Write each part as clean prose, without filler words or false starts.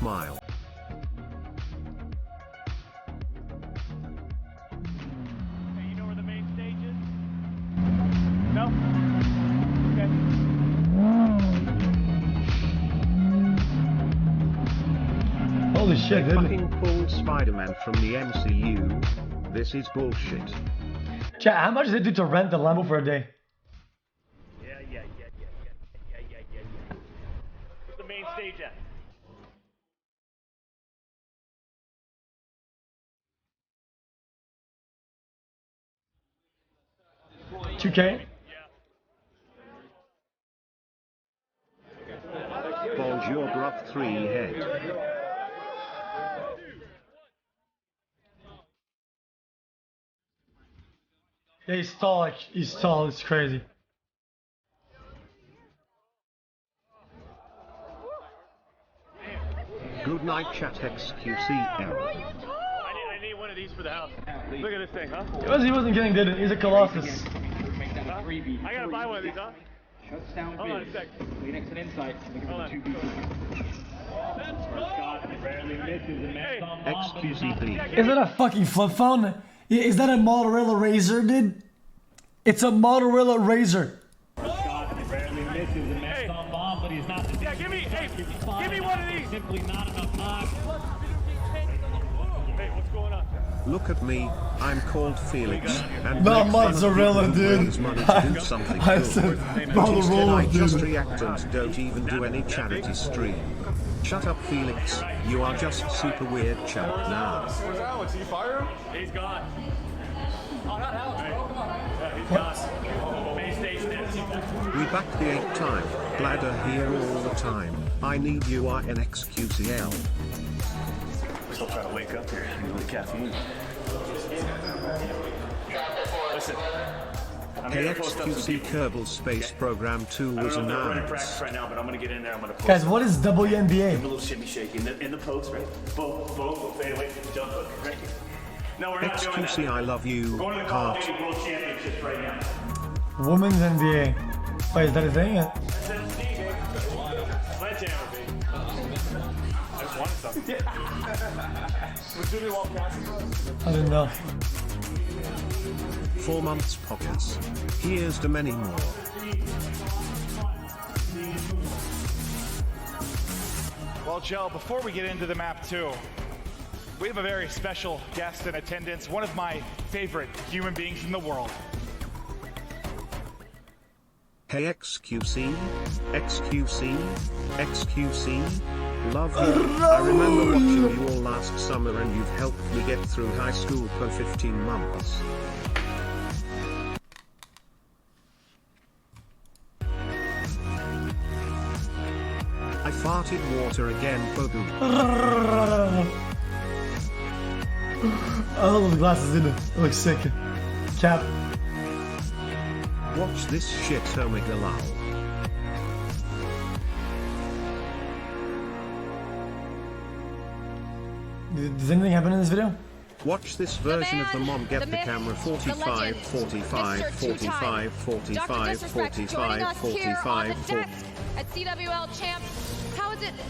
smile. Hey, you know where the main stage is? No? Okay. Holy shit, They dude. fucking pulled Spider-Man from the MCU. This is bullshit. Chat, how much does it do to rent the Lambo for a day? Yeah. Where's the main stage at? $2K? Bonjour gruff 3 head. Yeah, he's tall, it's crazy. Good night chat xQcl. I need one of these for the house. Look at this thing, huh? He wasn't kidding, dude. He's a Colossus. Huh? I gotta buy one of these, huh? Shuts down Hold on a sec. Phoenix and Insight. Hold on. xQcp. Is that a fucking flip phone? Is that a Motorola Razr, dude? It's a Motorola Razr. Scott rarely misses a match on bomb, but he's not the Yeah, give me one of these. Simply not enough time. Hey, what's going on? Look at me, I'm called Felix, and Not make fun of mozzarella, people who dude. raise money to do something I good. said But instead Motorola, I just dude. react and don't even do any charity stream. Shut up Felix, you are just super weird chap now. Where's Alex? He fired him? He's gone. Oh, not Alex. Yeah, he's gone. Main stage next. We back the 8th time, bladder here all the time. I need you are an xQcl. Still trying to wake up here. Need the caffeine. Listen. Hey xQc Kerbal Space Program 2 was We're in announced. practice right now, but I'm gonna get in there. I'm gonna Guys, what is a WNBA? little shimmy shake in the post, right? Boom, fade away, jump hook, right? No, we're not doing that. xQc I love you, We're going to the Call of heart. Duty World Championships right now. Women's NBA. Wait, is that a thing? Sledgehammer, baby. I just wanted something. Was Jimmy Walt passing us? I didn't know. 4 months pockets. Here's to many more. Well, Joe, before we get into the map 2, we have a very special guest in attendance, one of my favorite human beings in the world. Hey xQc, xQc, love you. I remember watching you all last summer and you've helped me get through high school for 15 months. I farted water again, Bodu. I love the glasses in it. It looks sick. Cap. Watch this shit, Omega lol. Does anything happen in this video? Watch this version of the mom get the camera 45, 45, 45, 45, 45, 45, 45. At CWL Champ.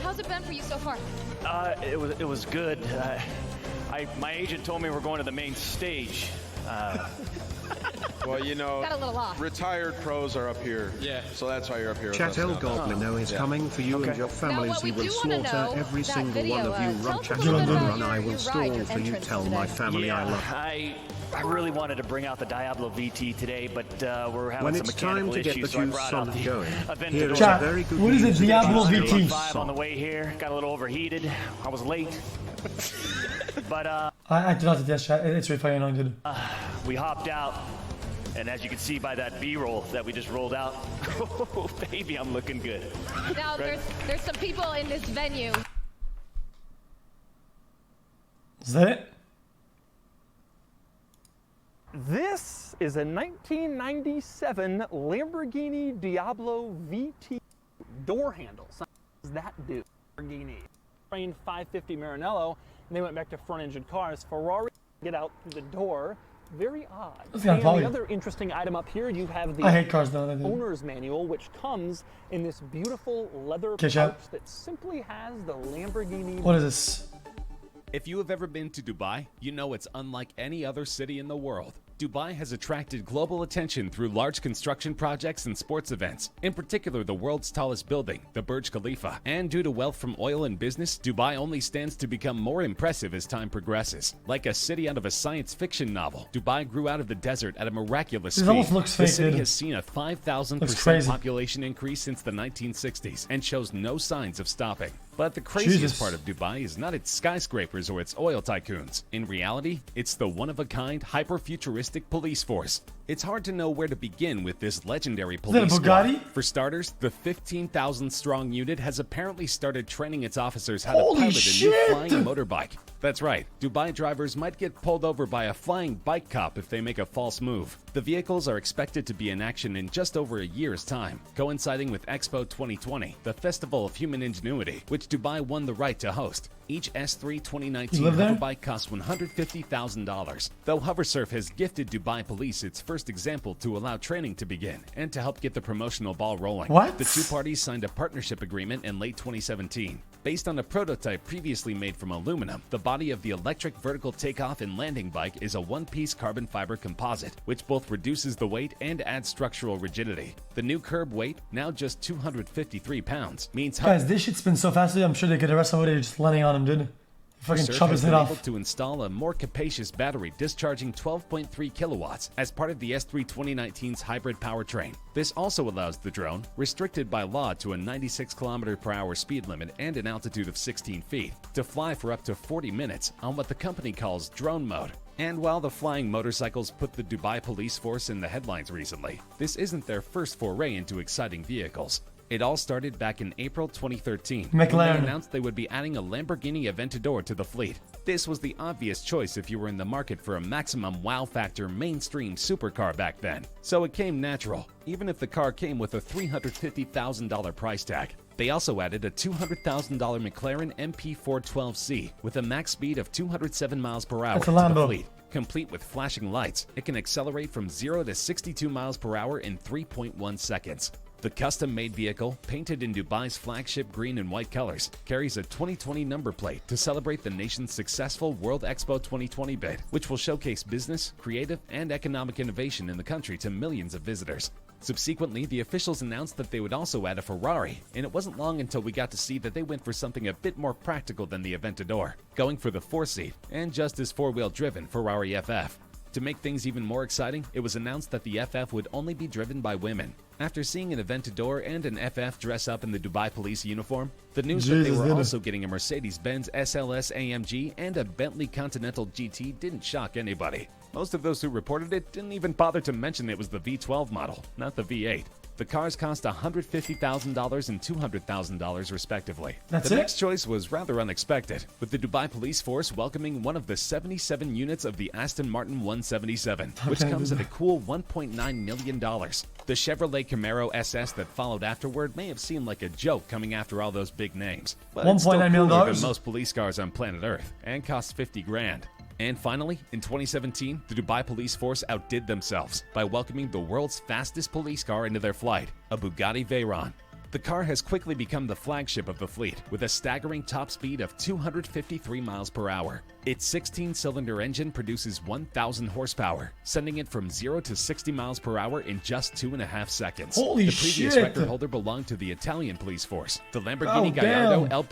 How's it been for you so far? It was good. My agent told me we're going to the main stage. Well, you know, Got a little off. retired pros are up here. Yeah. So that's why you're up here with Chat us El now. Goblino is coming for you and your families. what He we will do wanna slaughter know, every that single video, one of you. tell Run us chat a little bit London about run. I your will stall ride for you. entrance Tell today. my family I love. I really wanted to bring out the Diablo VT today, but we're having When some it's time mechanical to get the issues, so I juice brought on out the going, Aventador. here is a Chat, very good what is it, music Diablo video VT? Five on the way here, got a little overheated. I was late, but I did not the test chat. It's really funny annoying, dude. we hopped out. And as you can see by that B-roll that we just rolled out, oh, baby, I'm looking good. Now there's some people in this venue. Is that it? This is a 1997 Lamborghini Diablo VT door handle. So what does that do? Lamborghini trained 550 Maranello, and they went back to front-engine cars. Ferrari get out through the door, Very odd. That's kind of And volume. the other interesting item up here, you have the I hate cars though. owner's manual, which comes in this beautiful leather Okay, pouch chat. that simply has the Lamborghini. What is this? If you have ever been to Dubai, you know it's unlike any other city in the world. Dubai has attracted global attention through large construction projects and sports events, in particular the world's tallest building, the Burj Khalifa. And due to wealth from oil and business, Dubai only stands to become more impressive as time progresses. Like a city out of a science fiction novel, Dubai grew out of the desert at a miraculous This speed. almost looks The fake, city dude. has seen a Looks 5,000% crazy. population increase since the 1960s and shows no signs of stopping. But the craziest Jesus. part of Dubai is not its skyscrapers or its oil tycoons. In reality, it's the one-of-a-kind, hyper-futuristic police force. It's hard to know where to begin with this legendary that a police squad. Bugatti? For starters, the 15,000-strong unit has apparently started training its officers how to Holy pilot a shit! new flying motorbike. That's right, Dubai drivers might get pulled over by a flying bike cop if they make a false move. The vehicles are expected to be in action in just over a year's time, coinciding with Expo 2020, the Festival of Human Ingenuity, which Dubai won the right to host. Each S3 2019 You live there? hoverbike costs $150,000, though Hoversurf has gifted Dubai police its first example to allow training to begin and to help get the promotional ball rolling. What? The two parties signed a partnership agreement in late 2017. Based on a prototype previously made from aluminum, the body of the electric vertical takeoff and landing bike is a one-piece carbon fiber composite, which both reduces the weight and adds structural rigidity. The new curb weight, now just 253 pounds, means Guys, this shit spins so fast. I'm sure they could arrest somebody just landing on him, dude. Fucking Surf chop has his head been able off. to install a more capacious battery discharging 12.3 kilowatts as part of the S3 2019's hybrid powertrain. This also allows the drone, restricted by law to a 96 km/h speed limit and an altitude of 16 feet, to fly for up to 40 minutes on what the company calls drone mode. And while the flying motorcycles put the Dubai police force in the headlines recently, this isn't their first foray into exciting vehicles. It all started back in April 2013 when McLaren. they announced they would be adding a Lamborghini Aventador to the fleet. This was the obvious choice if you were in the market for a maximum wow factor mainstream supercar back then. So it came natural, even if the car came with a $350,000 price tag. They also added a $200,000 McLaren MP412C with a max speed of 207 miles per hour That's a to the Lambo. fleet. Complete with flashing lights, it can accelerate from 0 to 62 miles per hour in 3.1 seconds. The custom-made vehicle, painted in Dubai's flagship green and white colors, carries a 2020 number plate to celebrate the nation's successful World Expo 2020 bid, which will showcase business, creative, and economic innovation in the country to millions of visitors. Subsequently, the officials announced that they would also add a Ferrari, and it wasn't long until we got to see that they went for something a bit more practical than the Aventador, going for the 4-seat and just as four-wheel driven Ferrari FF. To make things even more exciting, it was announced that the FF would only be driven by women. After seeing an Aventador and an FF dress up in the Dubai police uniform, the news that they Jesus, were did it? also getting a Mercedes-Benz SLS AMG and a Bentley Continental GT didn't shock anybody. Most of those who reported it didn't even bother to mention it was the V12 model, not the V8. The cars cost $150,000 and $200,000 respectively. That's the it? next choice was rather unexpected, with the Dubai police force welcoming one of the 77 units of the Aston Martin 177, which Okay, comes dude. at a cool $1.9 million. The Chevrolet Camaro SS that followed afterward may have seemed like a joke coming after all those big names, but it's still $1.9 million? cooler than most police cars on planet Earth, and costs 50 grand. And finally, in 2017, the Dubai police force outdid themselves by welcoming the world's fastest police car into their flight, a Bugatti Veyron. The car has quickly become the flagship of the fleet, with a staggering top speed of 253 miles per hour. Its 16-cylinder engine produces 1,000 horsepower, sending it from 0 to 60 miles per hour in just 2.5 seconds. Holy the previous shit. record holder belonged to the Italian police force, the Oh, Lamborghini Gallardo damn.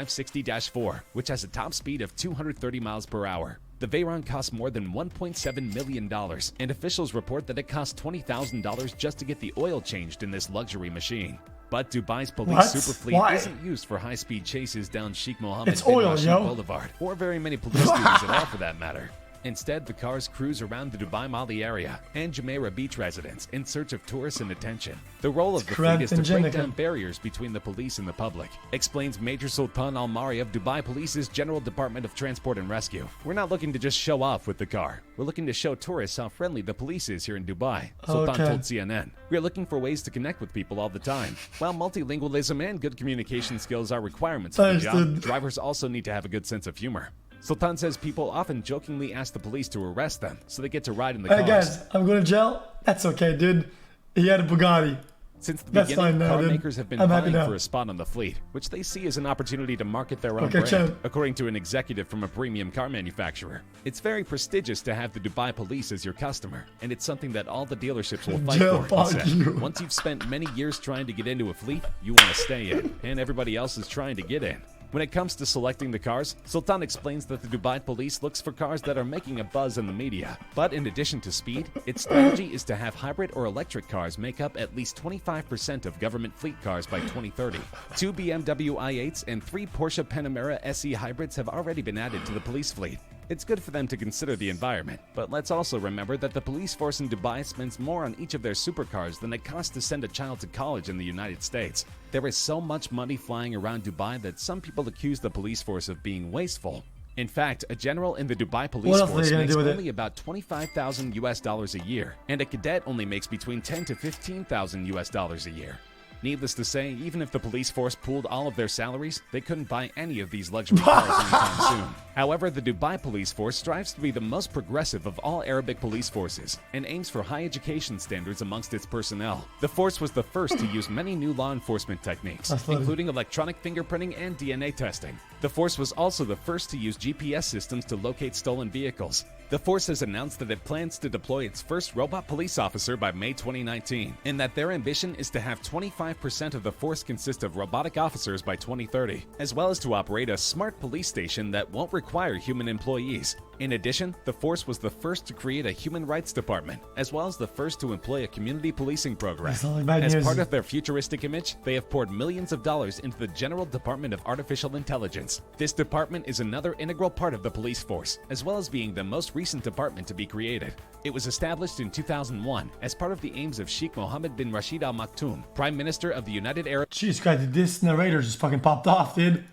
LP560-4, which has a top speed of 230 miles per hour. The Veyron costs more than $1.7 million, and officials report that it cost $20,000 just to get the oil changed in this luxury machine. But Dubai's police What? super fleet Why? isn't used for high-speed chases down Sheikh Mohammed It's bin oil, Rashid yo. Boulevard, or very many police duties at all for that matter. Instead, the cars cruise around the Dubai Mali area and Jumeirah Beach residents in search of tourists and attention. The role of the fleet is to cramped break and down barriers between the police and the public, explains Major Sultan Al-Mari of Dubai Police's General Department of Transport and Rescue. We're not looking to just show off with the car. We're looking to show tourists how friendly the police is here in Dubai, Sultan Okay. told CNN. We're looking for ways to connect with people all the time. While multilingualism and good communication skills are requirements for the Thanks, job, dude. drivers also need to have a good sense of humor. Sultan says people often jokingly ask the police to arrest them so they get to ride in the cars. Hey guys, I'm going to jail. That's okay, dude. He had a Bugatti. Since the That's beginning, fine now, car dude. makers have been I'm happy vying now. for a spot on the fleet, which they see as an opportunity to market their own Okay, brand, champ. according to an executive from a premium car manufacturer. It's very prestigious to have the Dubai police as your customer, and it's something that all the dealerships will fight Jail, for, he fuck said. you. Once you've spent many years trying to get into a fleet, you want to stay in, and everybody else is trying to get in. When it comes to selecting the cars, Sultan explains that the Dubai police looks for cars that are making a buzz in the media. But in addition to speed, its strategy is to have hybrid or electric cars make up at least 25% of government fleet cars by 2030. 2 BMW i8s and 3 Porsche Panamera SE hybrids have already been added to the police fleet. It's good for them to consider the environment, but let's also remember that the police force in Dubai spends more on each of their supercars than it costs to send a child to college in the United States. There is so much money flying around Dubai that some people accuse the police force of being wasteful. In fact, a general in the Dubai police What else are force they gonna makes do with only about $25,000 a year, and a cadet only makes between $10,000 to $15,000 a year. Needless to say, even if the police force pooled all of their salaries, they couldn't buy any of these luxury cars anytime soon. However, the Dubai police force strives to be the most progressive of all Arabic police forces and aims for high education standards amongst its personnel. The force was the first to use many new law enforcement techniques, including electronic fingerprinting and DNA testing. The force was also the first to use GPS systems to locate stolen vehicles. The force has announced that it plans to deploy its first robot police officer by May 2019, and that their ambition is to have 25% of the force consist of robotic officers by 2030, as well as to operate a smart police station that won't require human employees. In addition, the force was the first to create a human rights department, as well as the first to employ a community policing program. As part of their futuristic image, they have poured millions of dollars into the General Department of Artificial Intelligence. This department is another integral part of the police force, as well as being the most recent department to be created. It was established in 2001 as part of the aims of Sheikh Mohammed bin Rashid Al Maktoum, Prime Minister of the United Arab. Jeez, guys, this narrator just fucking popped off, dude.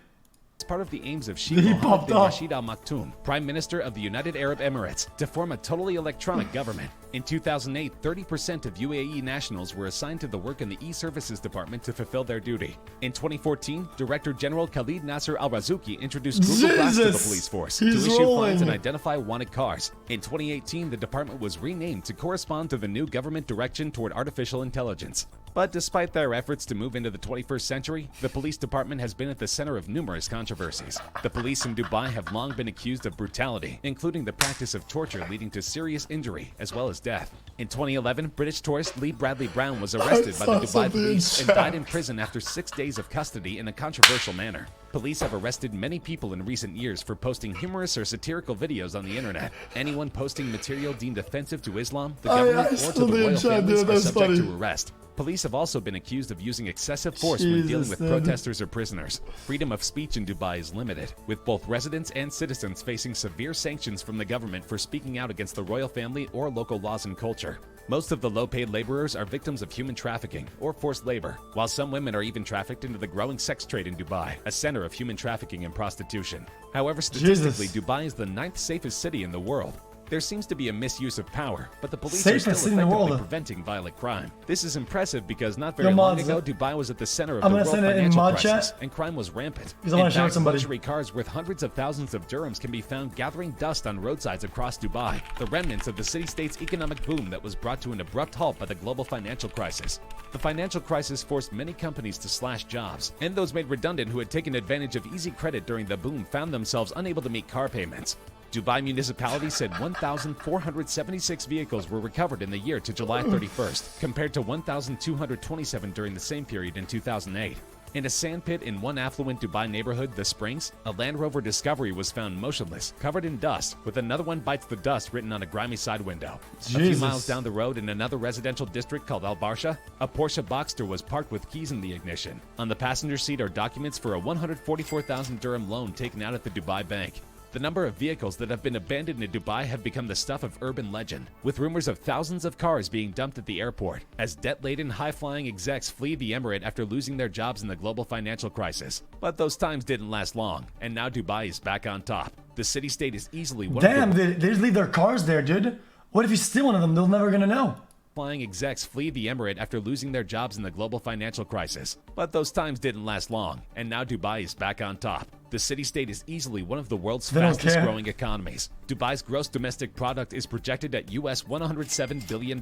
As part of the aims of Sheikh Mohammed bin Rashid Al Maktoum, Prime Minister of the United Arab Emirates, to form a totally electronic government. In 2008, 30% of UAE nationals were assigned to the work in the e-services department to fulfill their duty. In 2014, Director General Khalid Nasser Al-Razouki introduced Google Glass to the police force to issue fines and identify wanted cars. In 2018, the department was renamed to correspond to the new government direction toward artificial intelligence. But despite their efforts to move into the 21st century, the police department has been at the center of numerous controversies. The police in Dubai have long been accused of brutality, including the practice of torture leading to serious injury as well as death. In 2011, British tourist Lee Bradley Brown was arrested by the Dubai police and died in prison after 6 days of custody in a controversial manner. Police have arrested many people in recent years for posting humorous or satirical videos on the internet. Anyone posting material deemed offensive to Islam, the government, or to the royal families are subject to arrest. Police have also been accused of using excessive force when dealing with protesters or prisoners. Freedom of speech in Dubai is limited, with both residents and citizens facing severe sanctions from the government for speaking out against the royal family or local laws and culture. Most of the low-paid laborers are victims of human trafficking or forced labor, while some women are even trafficked into the growing sex trade in Dubai, a center of human trafficking and prostitution. However, statistically, Dubai is the 9th safest city in the world. There seems to be a misuse of power, but the police are still effectively preventing violent crime. This is impressive because not very long ago, Dubai was at the center of the world financial crisis, and crime was rampant. In fact, luxury cars worth hundreds of thousands of dirhams can be found gathering dust on roadsides across Dubai, the remnants of the city-state's economic boom that was brought to an abrupt halt by the global financial crisis. The financial crisis forced many companies to slash jobs, and those made redundant who had taken advantage of easy credit during the boom found themselves unable to meet car payments. Dubai municipality said 1,476 vehicles were recovered in the year to July 31st, compared to 1,227 during the same period in 2008. In a sandpit in one affluent Dubai neighborhood, The Springs, a Land Rover Discovery was found motionless, covered in dust, with another one bites the dust written on a grimy side window. A few miles down the road in another residential district called Al Barsha, a Porsche Boxster was parked with keys in the ignition. On the passenger seat are documents for a 144,000 dirham loan taken out at the Dubai bank. The number of vehicles that have been abandoned in Dubai have become the stuff of urban legend, with rumors of thousands of cars being dumped at the airport, as debt-laden, high-flying execs flee the emirate after losing their jobs in the global financial crisis. But those times didn't last long, and now Dubai is back on top. The city-state is easily one of the... they just leave their cars there, dude. What if you steal one of them? They're never gonna know. Flying execs flee the emirate after losing their jobs in the global financial crisis. But those times didn't last long, and now Dubai is back on top. The city-state is easily one of the world's They don't fastest care. growing economies. Dubai's gross domestic product is projected at US $107 billion,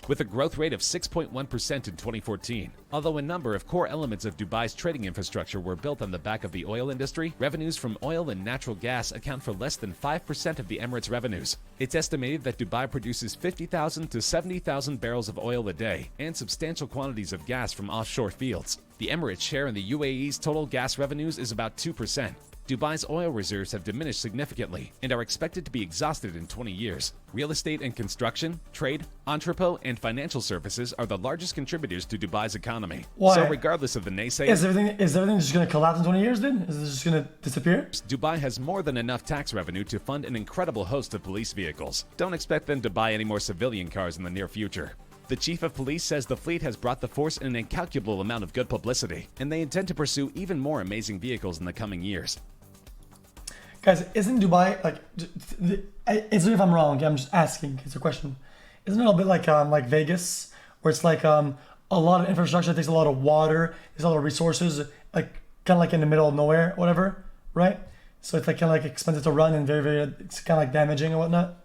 with a growth rate of 6.1% in 2014. Although a number of core elements of Dubai's trading infrastructure were built on the back of the oil industry, revenues from oil and natural gas account for less than 5% of the Emirates' revenues. It's estimated that Dubai produces 50,000 to 70,000 barrels of oil a day and substantial quantities of gas from offshore fields. The Emirates' share in the UAE's total gas revenues is about 2%. Dubai's oil reserves have diminished significantly and are expected to be exhausted in 20 years. Real estate and construction, trade, entrepot, and financial services are the largest contributors to Dubai's economy. Why? So regardless of the naysayers, Is everything just gonna collapse in 20 years then? Is this just gonna disappear? Dubai has more than enough tax revenue to fund an incredible host of police vehicles. Don't expect them to buy any more civilian cars in the near future. The chief of police says the fleet has brought the force an incalculable amount of good publicity, and they intend to pursue even more amazing vehicles in the coming years. Guys, isn't Dubai like? It's if I'm wrong. I'm just asking. It's a question. Isn't it a bit like Vegas, where it's like a lot of infrastructure takes a lot of water, there's a lot of resources, like kind of like in the middle of nowhere, whatever, right? So it's like kind of like expensive to run and very it's kind of like damaging and whatnot.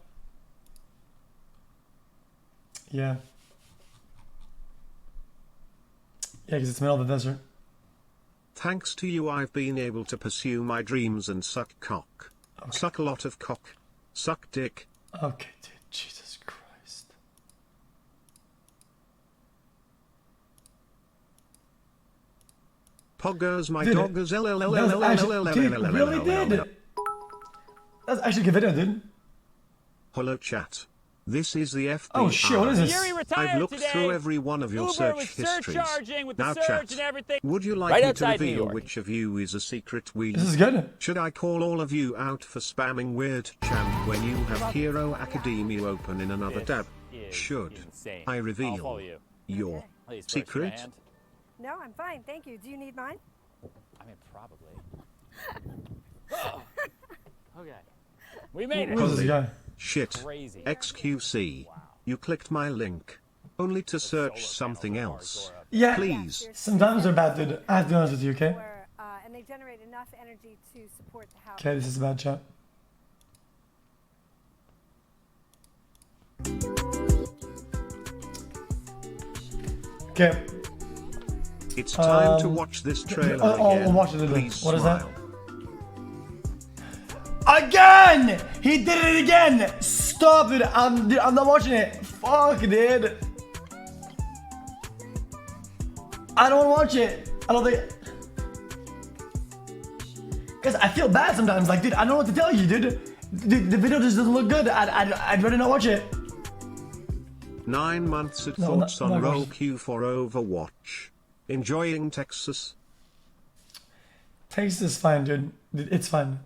Yeah. Yeah, because it's the middle of the desert. Thanks to you I've been able to pursue my dreams and suck cock. Okay. Suck a lot of cock. Suck dick. Okay, dude. Jesus Christ. Poggers my Dude, doggers Dude, really did. That's actually a good video, dude. Hello chat. This is the FBI. Oh shit, what is this? I've looked through every one of your search histories. Now chat, would you like Right me to outside New reveal York. which of you is a secret we? This is good. Should I call all of you out for spamming weird chant when you have Hero Academia open in another tab? Should insane. I I'll reveal follow you. your Please, first, your secret? hand. No, I'm fine. Thank you. Do you need mine? I mean, probably. Okay. We made it. Who is this guy? Shit. Crazy. xQc. You clicked my link. Only to search something else. Yeah. Please. Sometimes they're bad, dude. I have to be honest with you, okay? Where, and they generate enough energy to support the house. Okay, this is a bad chat. Okay. It's time to watch this trailer again. I'll watch it. Please What is smile. that? Again! He did it again! Stop, dude. I'm not watching it. Fuck, dude. I don't want to watch it. I don't think. Guys, I feel bad sometimes. Like, dude, I don't know what to tell you, dude. The video just doesn't look good. I'd rather not watch it. 9 months at No, thoughts no, on no, roll gosh. queue for Overwatch. Enjoying Texas? Taste is fine, dude. It's fine.